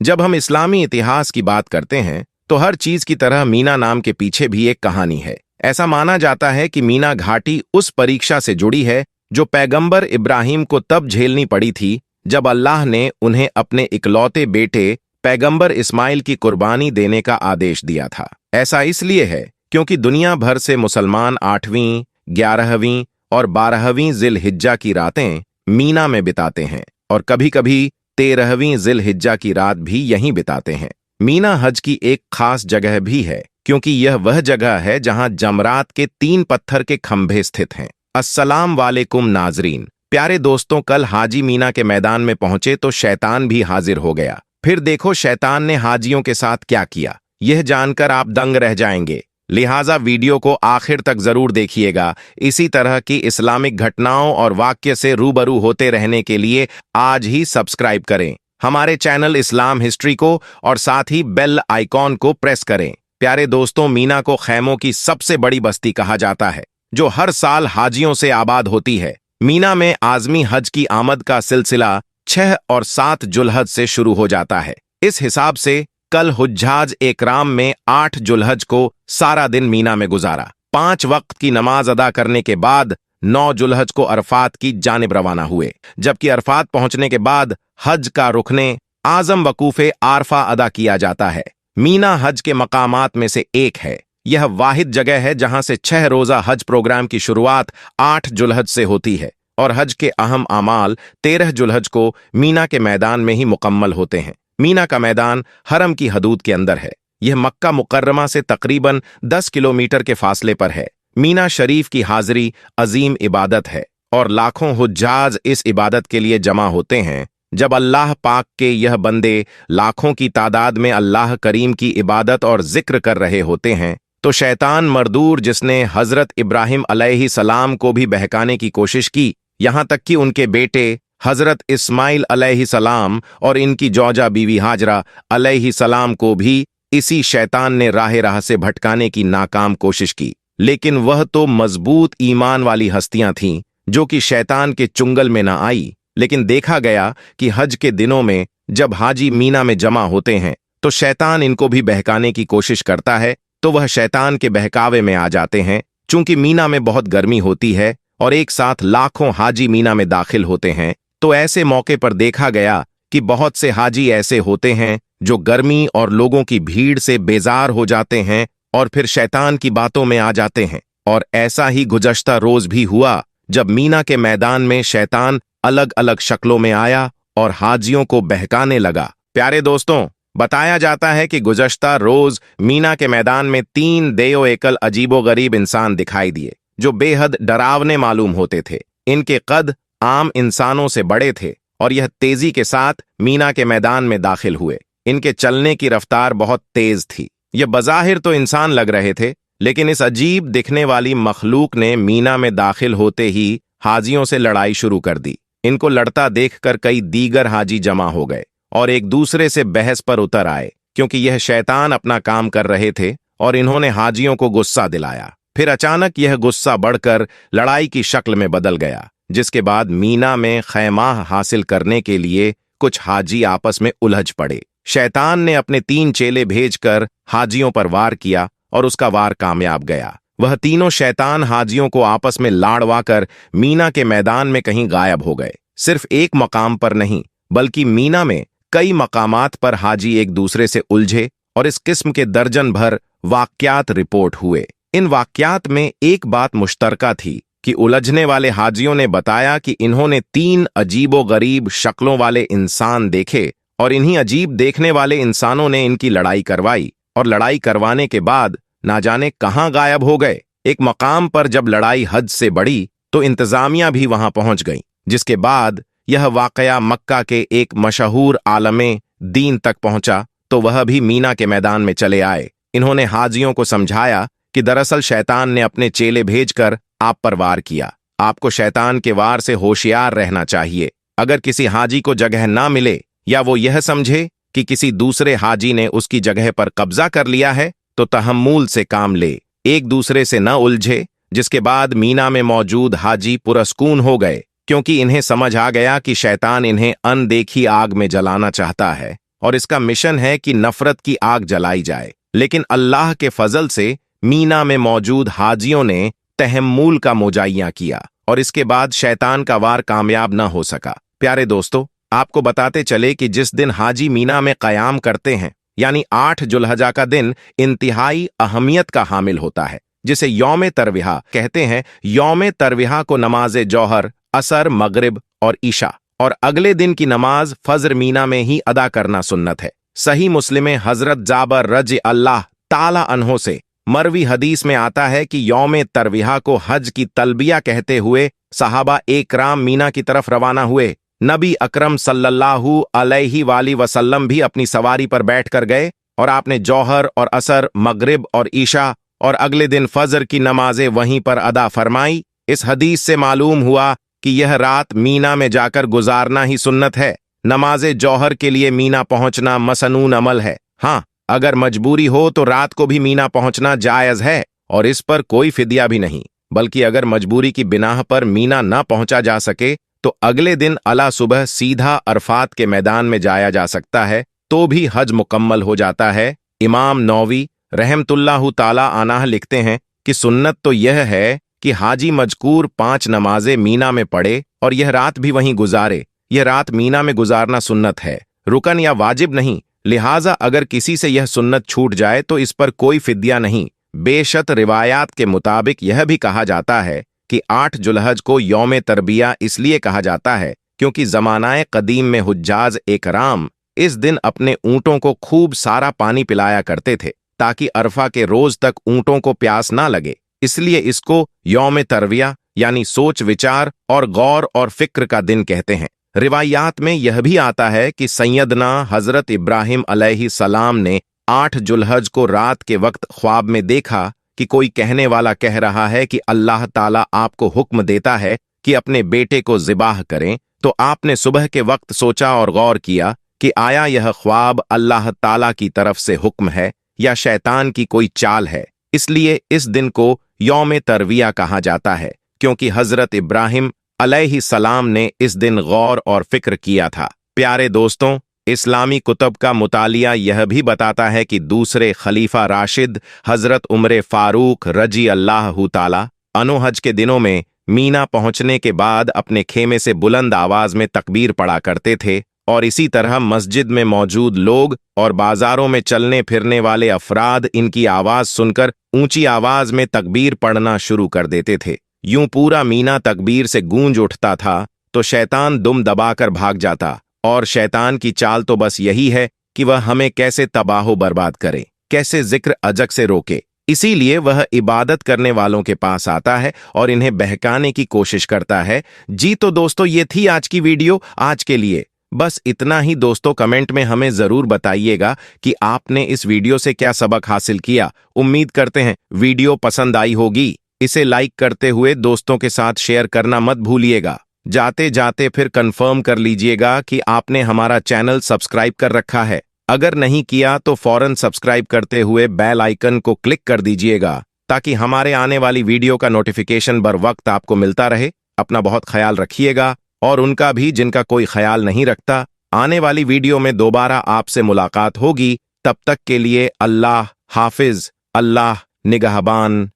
जब हम इस्लामी इतिहास की बात करते हैं तो हर चीज की तरह मीना नाम के पीछे भी एक कहानी है। ऐसा माना जाता है कि मीना घाटी उस परीक्षा से जुड़ी है जो पैगंबर इब्राहिम को तब झेलनी पड़ी थी जब अल्लाह ने उन्हें अपने इकलौते बेटे पैगंबर इस्माइल की कुर्बानी देने का आदेश दिया था। ऐसा इसलिए है क्योंकि दुनिया भर से मुसलमान 8वीं, 11वीं और 12वीं जिल-हिज्जा की रातें मीना में बिताते हैं और कभी-कभी 13वीं जिल-हिज्जा की रात भी यहीं बिताते हैं। मीना हज की एक खास जगह भी है क्योंकि यह वह जगह है जहां जमरात के 3 पत्थर के खंभे स्थित हैं। अस्सलाम वालेकुम नाजरीन, प्यारे दोस्तों, कल हाजी मीना के मैदान में पहुंचे तो शैतान भी हाजिर हो गया। फिर देखो शैतान ने हाजियों के साथ क्या किया, यह जानकर आप दंग रह जाएंगे। लिहाजा वीडियो को आखिर तक जरूर देखिएगा। इसी तरह की इस्लामिक घटनाओं और वाक्य से रूबरू होते रहने के लिए आज ही सब्सक्राइब करें हमारे चैनल इस्लाम हिस्ट्री को और साथ ही बेल आइकॉन को प्रेस करें। प्यारे दोस्तों, मीना को खैमों की सबसे बड़ी बस्ती कहा जाता है जो हर साल हाजियों से आबाद होती है। मीना में आज़मी हज की आमद का सिलसिला 6 और 7 जुलहज से शुरू हो जाता है। इस हिसाब से कल हुज्जाज एकराम में 8 जुलहज को सारा दिन मीना में गुजारा। 5 वक्त की नमाज अदा करने के बाद 9 जुलहज को अरफात की जानिब रवाना हुए, जबकि अरफात पहुंचने के बाद हज का रुकने आजम वकूफे आरफा अदा किया जाता है। मीना हज के मकामात में से एक है। यह वाहिद जगह है जहां से 6 रोजा हज प्रोग्राम की शुरुआत 8 जुलहज से होती है और हज के अहम अमाल 13 जुलहज को मीना के मैदान में ही मुकम्मल होते हैं। मीना का मैदान हरम की हदूद के अंदर है। यह मक्का मुकर्रमा से तकरीबन 10 किलोमीटर के फासले पर है। मीना शरीफ की हाजिरी अजीम इबादत है और लाखों हुज्जाज इस इबादत के लिए जमा होते हैं। जब अल्लाह पाक के यह बंदे लाखों की तादाद में अल्लाह करीम की इबादत और जिक्र कर रहे होते हैं तो शैतान मरदूर, जिसने हजरत इब्राहिम अलैहिस्सलाम को भी बहकाने की कोशिश की, यहां तक कि उनके बेटे हजरत इस्माइल अलैहिस्सलाम और इनकी जौजा बीवी हाजरा अलैहिस्सलाम को भी इसी शैतान ने राह से भटकाने की नाकाम कोशिश की। लेकिन वह तो मजबूत ईमान वाली हस्तियां थीं जो कि शैतान के चुंगल में न आई। लेकिन देखा गया कि हज के दिनों में जब हाजी मीना में जमा होते हैं तो शैतान इनको भी बहकाने की कोशिश करता है, तो वह शैतान के बहकावे में आ जाते हैं। चूंकि मीना में बहुत गर्मी होती है और एक साथ लाखों हाजी मीना में दाखिल होते हैं, तो ऐसे मौके पर देखा गया कि बहुत से हाजी ऐसे होते हैं जो गर्मी और लोगों की भीड़ से बेजार हो जाते हैं और फिर शैतान की बातों में आ जाते हैं। और ऐसा ही गुज़श्ता रोज भी हुआ जब मीना के मैदान में शैतान अलग अलग शक्लों में आया और हाजियों को बहकाने लगा। प्यारे दोस्तों, बताया जाता है कि गुज़श्ता रोज मीना के मैदान में 3 देयो एकल अजीबोगरीब इंसान दिखाई दिए जो बेहद डरावने मालूम होते थे। इनके कद आम इंसानों से बड़े थे और यह तेजी के साथ मीना के मैदान में दाखिल हुए। इनके चलने की रफ्तार बहुत तेज थी। यह बज़ाहिर तो इंसान लग रहे थे, लेकिन इस अजीब दिखने वाली मखलूक ने मीना में दाखिल होते ही हाजियों से लड़ाई शुरू कर दी। इनको लड़ता देखकर कई दीगर हाजी जमा हो गए और एक दूसरे से बहस पर उतर आए, क्योंकि यह शैतान अपना काम कर रहे थे और इन्होंने हाजियों को गुस्सा दिलाया। फिर अचानक यह गुस्सा बढ़कर लड़ाई की शक्ल में बदल गया, जिसके बाद मीना में खैमाह हासिल करने के लिए कुछ हाजी आपस में उलझ पड़े। शैतान ने अपने 3 चेले भेजकर हाजियों पर वार किया और उसका वार कामयाब गया। वह तीनों शैतान हाजियों को आपस में लाड़वाकर मीना के मैदान में कहीं गायब हो गए। सिर्फ एक मकाम पर नहीं, बल्कि मीना में कई मकामात पर हाजी एक दूसरे से उलझे और इस किस्म के दर्जन भर वाक्यात रिपोर्ट हुए। इन वाक्यात में एक बात मुश्तरका थी कि उलझने वाले हाजियों ने बताया कि इन्होंने 3 अजीबोगरीब शक्लों वाले इंसान देखे और इन्हीं अजीब देखने वाले इंसानों ने इनकी लड़ाई करवाई और लड़ाई करवाने के बाद ना जाने कहां गायब हो गए। एक मकाम पर जब लड़ाई हद से बढ़ी तो इंतजामिया भी वहां पहुंच गई, जिसके बाद यह वाकया मक्का के एक मशहूर आलमे दीन तक पहुंचा तो वह भी मीना के मैदान में चले आए। इन्होंने हाजियों को समझाया कि दरअसल शैतान ने अपने चेले भेजकर आप पर वार किया। आपको शैतान के वार से होशियार रहना चाहिए। अगर किसी हाजी को जगह ना मिले या वो यह समझे कि किसी दूसरे हाजी ने उसकी जगह पर कब्जा कर लिया है तो तहम्मुल से काम ले, एक दूसरे से न उलझे। जिसके बाद मीना में मौजूद हाजी पुरस्कून हो गए, क्योंकि इन्हें समझ आ गया कि शैतान इन्हें अनदेखी आग में जलाना चाहता है और इसका मिशन है कि नफरत की आग जलाई जाए। लेकिन अल्लाह के फजल से मीना में मौजूद हाजियों ने तहम्मुल का मोजाइया किया और इसके बाद शैतान का वार कामयाब न हो सका। प्यारे दोस्तों, आपको बताते चले कि जिस दिन हाजी मीना में क़याम करते हैं, यानी 8 जुल्हजा का दिन इंतहाई अहमियत का हामिल होता है, जिसे यौम तरविहा कहते हैं। यौम तरविहा को नमाज जौहर, असर, मगरिब और ईशा और अगले दिन की नमाज फज्र मीना में ही अदा करना सुन्नत है। सही मुस्लिम में हजरत जाबर रज अल्लाह ताला अन्हो से मरवी हदीस में आता है कि यौम तरविहा को हज की तलबिया कहते हुए सहाबा एकराम मीना की तरफ रवाना हुए। नबी अकरम सल्लल्लाहु अलैहि वसल्लम भी अपनी सवारी पर बैठकर गए और आपने जौहर और असर, मगरिब और ईशा और अगले दिन फजर की नमाजें वहीं पर अदा फरमाई। इस हदीस से मालूम हुआ कि यह रात मीना में जाकर गुजारना ही सुन्नत है। नमाजे जौहर के लिए मीना पहुंचना मसनून अमल है। हाँ, अगर मजबूरी हो तो रात को भी मीना पहुंचना जायज है और इस पर कोई फिदिया भी नहीं। बल्कि अगर मजबूरी की बिनाह पर मीना न पहुंचा जा सके तो अगले दिन अला सुबह सीधा अरफात के मैदान में जाया जा सकता है, तो भी हज मुकम्मल हो जाता है। इमाम नौवी रहमतुल्लाहु ताला अनाह लिखते हैं कि सुन्नत तो यह है कि हाजी मजकूर 5 नमाजें मीना में पढ़े और यह रात भी वहीं गुजारे। यह रात मीना में गुजारना सुन्नत है, रुकन या वाजिब नहीं। लिहाजा अगर किसी से यह सुन्नत छूट जाए तो इस पर कोई फिद्या नहीं। बेशत रिवायात के मुताबिक यह भी कहा जाता है कि 8 जुलहज को यौम तरबिया इसलिए कहा जाता है क्योंकि जमानाए कदीम में हुज्जाज एकराम इस दिन अपने ऊंटों को खूब सारा पानी पिलाया करते थे ताकि अरफा के रोज तक ऊंटों को प्यास ना लगे। इसलिए इसको यौम तरविया यानी सोच विचार और गौर और फिक्र का दिन कहते हैं। रिवायात में यह भी आता है कि सैयदना हजरत इब्राहिम अलैहिस्सलाम ने 8 जुलहज को रात के वक्त ख्वाब में देखा कि कोई कहने वाला कह रहा है कि अल्लाह ताला आपको हुक्म देता है कि अपने बेटे को ज़िबाह करें। तो आपने सुबह के वक्त सोचा और गौर किया कि आया यह ख्वाब अल्लाह ताला की तरफ से हुक्म है या शैतान की कोई चाल है। इसलिए इस दिन को यौम तरविया कहा जाता है क्योंकि हजरत इब्राहिम अलैहिस्सलाम ने इस दिन गौर और फिक्र किया था। प्यारे दोस्तों, इस्लामी कुतब का मुतालिया यह भी बताता है कि दूसरे खलीफा राशिद हजरत उमर फारूक रजी अल्लाह ताला अन्हु हज के दिनों में मीना पहुंचने के बाद अपने खेमे से बुलंद आवाज में तकबीर पढ़ा करते थे और इसी तरह मस्जिद में मौजूद लोग और बाजारों में चलने फिरने वाले अफराद इनकी आवाज सुनकर ऊंची आवाज में तकबीर पढ़ना शुरू कर देते थे। यूं पूरा मीना तकबीर से गूंज उठता था तो शैतान दुम दबाकर भाग जाता और शैतान की चाल तो बस यही है कि वह हमें कैसे तबाहो बर्बाद करे, कैसे जिक्र अजक से रोके। इसीलिए वह इबादत करने वालों के पास आता है और इन्हें बहकाने की कोशिश करता है। जी तो दोस्तों, ये थी आज की वीडियो। आज के लिए बस इतना ही दोस्तों। कमेंट में हमें जरूर बताइएगा कि आपने इस वीडियो से क्या सबक हासिल किया। उम्मीद करते हैं वीडियो पसंद आई होगी। इसे लाइक करते हुए दोस्तों के साथ शेयर करना मत भूलिएगा। जाते जाते फिर कंफर्म कर लीजिएगा कि आपने हमारा चैनल सब्सक्राइब कर रखा है। अगर नहीं किया तो फौरन सब्सक्राइब करते हुए बेल आइकन को क्लिक कर दीजिएगा ताकि हमारे आने वाली वीडियो का नोटिफिकेशन बर वक्त आपको मिलता रहे। अपना बहुत ख्याल रखिएगा और उनका भी जिनका कोई ख्याल नहीं रखता। आने वाली वीडियो में दोबारा आपसे मुलाकात होगी। तब तक के लिए अल्लाह हाफिज, अल्लाह निगहबान।